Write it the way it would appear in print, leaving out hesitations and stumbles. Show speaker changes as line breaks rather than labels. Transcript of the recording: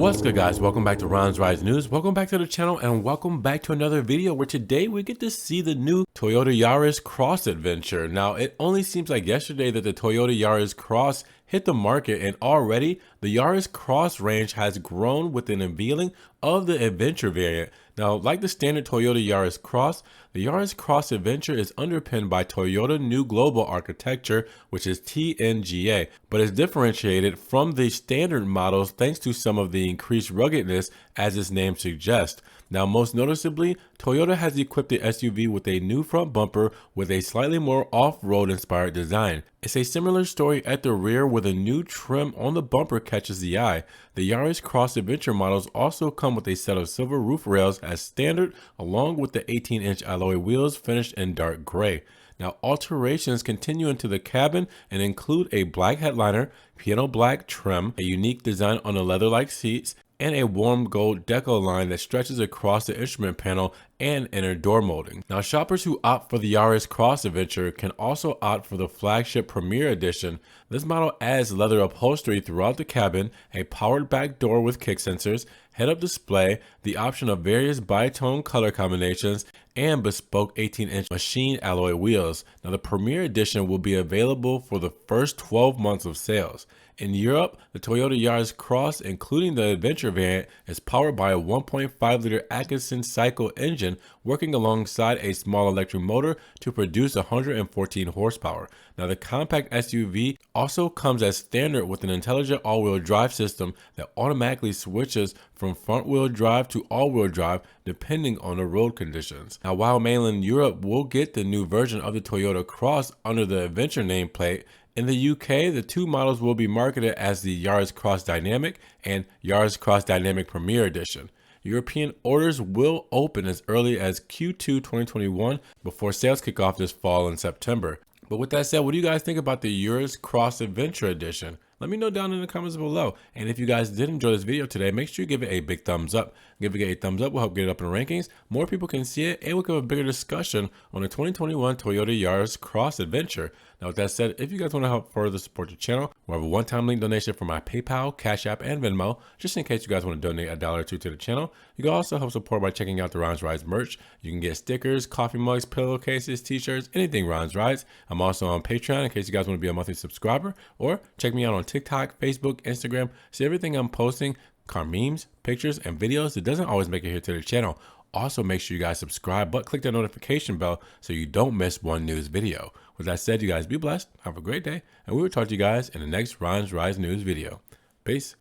What's good, guys? Welcome back to Ron's Rise News. Welcome back to the channel and welcome back to another video where today we get to see the new Toyota Yaris Cross adventure. Now, it only seems like yesterday that the Toyota Yaris Cross hit the market, and already the Yaris Cross range has grown with an unveiling of the adventure variant. Now, like the standard Toyota Yaris Cross, the Yaris Cross Adventure is underpinned by Toyota New Global Architecture, which is TNGA, but is differentiated from the standard models thanks to some of the increased ruggedness as its name suggests. Now, most noticeably, Toyota has equipped the SUV with a new front bumper with a slightly more off-road inspired design. It's a similar story at the rear with a new trim on the bumper catches the eye. The Yaris Cross Adventure models also come with a set of silver roof rails as standard, along with the 18-inch alloy wheels finished in dark gray. Now, alterations continue into the cabin and include a black headliner, piano black trim, a unique design on the leather-like seats, and a warm gold deco line that stretches across the instrument panel and inner door molding. Now, shoppers who opt for the Yaris Cross Adventure can also opt for the flagship Premier Edition. This model adds leather upholstery throughout the cabin, a powered back door with kick sensors, head-up display, the option of various bi-tone color combinations, and bespoke 18-inch machine alloy wheels. Now, the Premier Edition will be available for the first 12 months of sales. In Europe, the Toyota Yaris Cross, including the Adventure variant, is powered by a 1.5-liter Atkinson cycle engine working alongside a small electric motor to produce 114 horsepower. Now, the compact SUV also comes as standard with an intelligent all-wheel drive system that automatically switches from front-wheel drive to all-wheel drive depending on the road conditions. Now, while mainland Europe will get the new version of the Toyota Cross under the Adventure nameplate, in the UK, the two models will be marketed as the Yaris Cross Dynamic and Yaris Cross Dynamic Premier Edition. European orders will open as early as Q2 2021 before sales kick off this fall in September. But with that said, what do you guys think about the Yaris Cross Adventure Edition? Let me know down in the comments below. And if you guys did enjoy this video today, make sure you give it a big thumbs up. Give it a thumbs up will help get it up in the rankings. More people can see it, and we'll have a bigger discussion on the 2021 Toyota Yaris Cross Adventure. Now, with that said, if you guys want to help further support the channel, we'll have a one-time link donation for my PayPal, Cash App, and Venmo, just in case you guys want to donate $1 or $2 to the channel. You can also help support by checking out the Ron's Rise merch. You can get stickers, coffee mugs, pillowcases, t-shirts, anything Ron's Rise. I'm also on Patreon in case you guys want to be a monthly subscriber, or check me out on TikTok, Facebook, Instagram. See everything I'm posting, car memes, pictures, and videos. It doesn't always make it here to the channel. Also, make sure you guys subscribe, but click that notification bell so you don't miss one news video. With that said, you guys be blessed, have a great day, and we will talk to you guys in the next Ron's Rise News video. Peace.